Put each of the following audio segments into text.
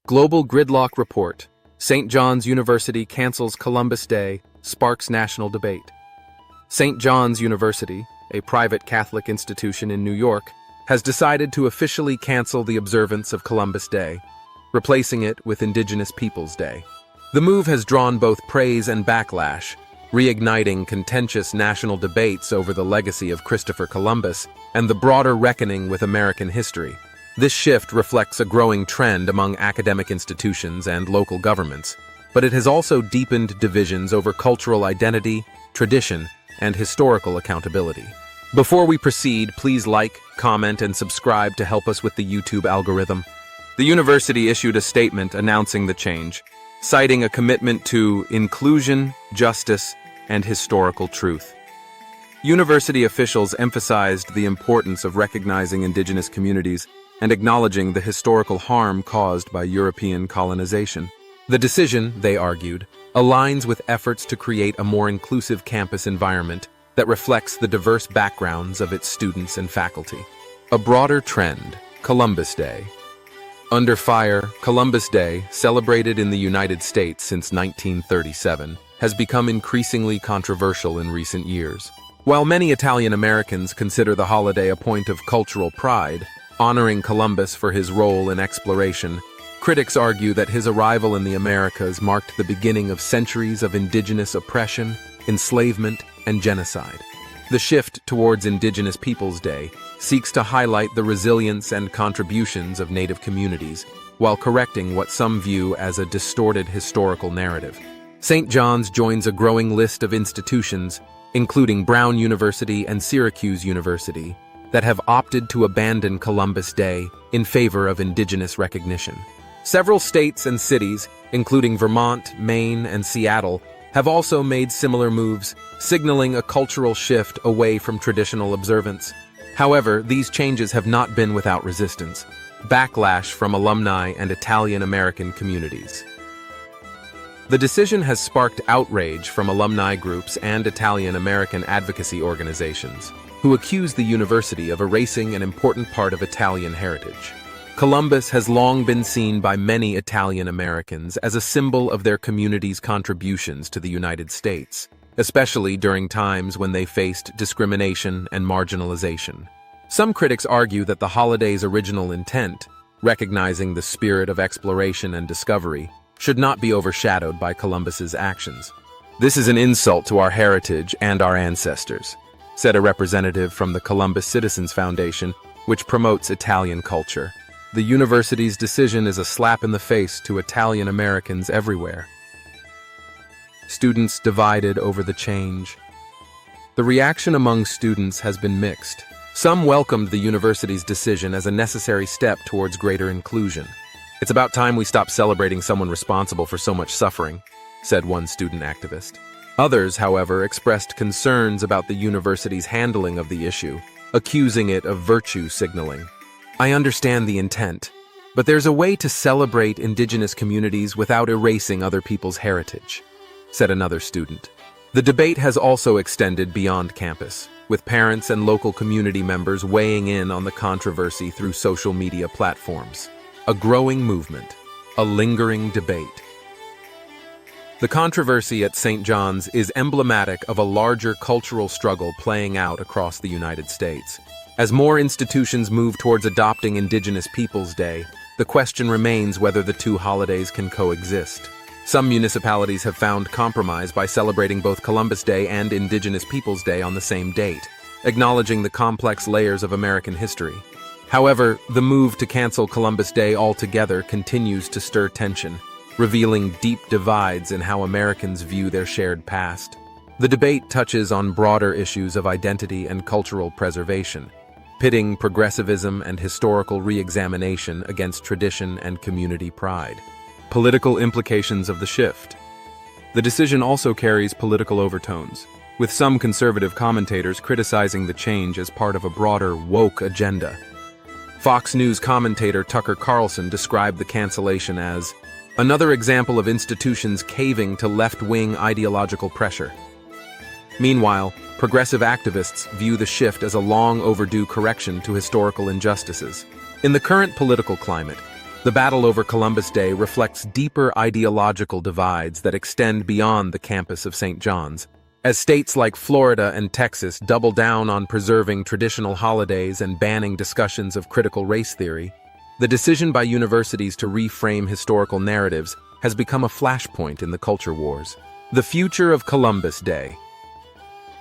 Global Gridlock Report. St. John's University cancels Columbus Day, sparks national debate. St. John's University, a private Catholic institution in New York, has decided to officially cancel the observance of Columbus Day, replacing it with Indigenous Peoples Day. The move has drawn both praise and backlash, reigniting contentious national debates over the legacy of Christopher Columbus and the broader reckoning with American history. This shift reflects a growing trend among academic institutions and local governments, but it has also deepened divisions over cultural identity, tradition, and historical accountability. Before we proceed, please like, comment, and subscribe to help us with the YouTube algorithm. The university issued a statement announcing the change, citing a commitment to inclusion, justice, and historical truth. University officials emphasized the importance of recognizing Indigenous communities and acknowledging the historical harm caused by European colonization. The decision, they argued, aligns with efforts to create a more inclusive campus environment that reflects the diverse backgrounds of its students and faculty. A broader trend, Columbus Day. Under fire, Columbus Day, celebrated in the United States since 1937, has become increasingly controversial in recent years. While many Italian Americans consider the holiday a point of cultural pride, honoring Columbus for his role in exploration, critics argue that his arrival in the Americas marked the beginning of centuries of indigenous oppression, enslavement, and genocide. The shift towards Indigenous Peoples Day seeks to highlight the resilience and contributions of Native communities, while correcting what some view as a distorted historical narrative. St. John's joins a growing list of institutions, including Brown University and Syracuse University, that have opted to abandon Columbus Day in favor of Indigenous recognition. Several states and cities, including Vermont, Maine, and Seattle, have also made similar moves, signaling a cultural shift away from traditional observance. However, these changes have not been without resistance, backlash from alumni and Italian-American communities. The decision has sparked outrage from alumni groups and Italian-American advocacy organizations, who accuse the university of erasing an important part of Italian heritage. Columbus has long been seen by many Italian Americans as a symbol of their community's contributions to the United States, especially during times when they faced discrimination and marginalization. Some critics argue that the holiday's original intent, recognizing the spirit of exploration and discovery, should not be overshadowed by Columbus's actions. "This is an insult to our heritage and our ancestors," said a representative from the Columbus Citizens Foundation, which promotes Italian culture. The university's decision is a slap in the face to Italian Americans everywhere. Students divided over the change. The reaction among students has been mixed. Some welcomed the university's decision as a necessary step towards greater inclusion. "It's about time we stop celebrating someone responsible for so much suffering," said one student activist. Others, however, expressed concerns about the university's handling of the issue, accusing it of virtue signaling. "I understand the intent, but there's a way to celebrate Indigenous communities without erasing other people's heritage," said another student. The debate has also extended beyond campus, with parents and local community members weighing in on the controversy through social media platforms. A growing movement, a lingering debate. The controversy at St. John's is emblematic of a larger cultural struggle playing out across the United States. As more institutions move towards adopting Indigenous Peoples Day, the question remains whether the two holidays can coexist. Some municipalities have found compromise by celebrating both Columbus Day and Indigenous Peoples Day on the same date, acknowledging the complex layers of American history. However, the move to cancel Columbus Day altogether continues to stir tension, revealing deep divides in how Americans view their shared past. The debate touches on broader issues of identity and cultural preservation, pitting progressivism and historical re-examination against tradition and community pride. Political implications of the shift. The decision also carries political overtones, with some conservative commentators criticizing the change as part of a broader woke agenda. Fox News commentator Tucker Carlson described the cancellation as another example of institutions caving to left-wing ideological pressure. Meanwhile, progressive activists view the shift as a long overdue correction to historical injustices. In the current political climate, The battle over Columbus Day reflects deeper ideological divides that extend beyond the campus of St. John's. As states like Florida and Texas double down on preserving traditional holidays and banning discussions of critical race theory, the decision by universities to reframe historical narratives has become a flashpoint in the culture wars. The future of Columbus Day.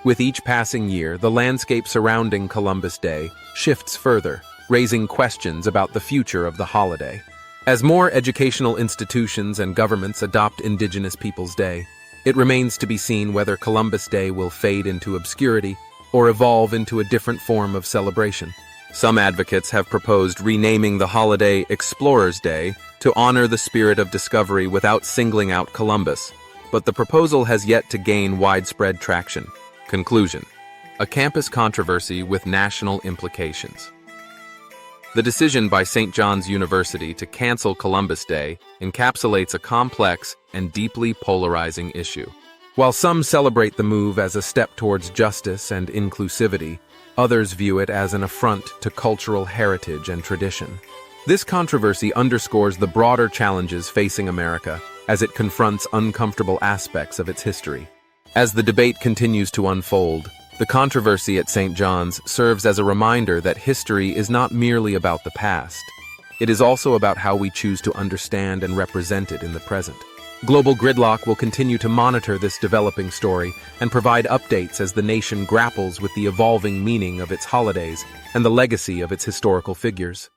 With each passing year, the landscape surrounding Columbus Day shifts further, raising questions about the future of the holiday. As more educational institutions and governments adopt Indigenous Peoples Day, it remains to be seen whether Columbus Day will fade into obscurity or evolve into a different form of celebration. Some advocates have proposed renaming the holiday Explorers Day to honor the spirit of discovery without singling out Columbus, but the proposal has yet to gain widespread traction. Conclusion: a campus controversy with national implications. The decision by St. John's University to cancel Columbus Day encapsulates a complex and deeply polarizing issue. While some celebrate the move as a step towards justice and inclusivity, others view it as an affront to cultural heritage and tradition. This controversy underscores the broader challenges facing America as it confronts uncomfortable aspects of its history. As the debate continues to unfold, the controversy at St. John's serves as a reminder that history is not merely about the past. It is also about how we choose to understand and represent it in the present. Global Gridlock will continue to monitor this developing story and provide updates as the nation grapples with the evolving meaning of its holidays and the legacy of its historical figures.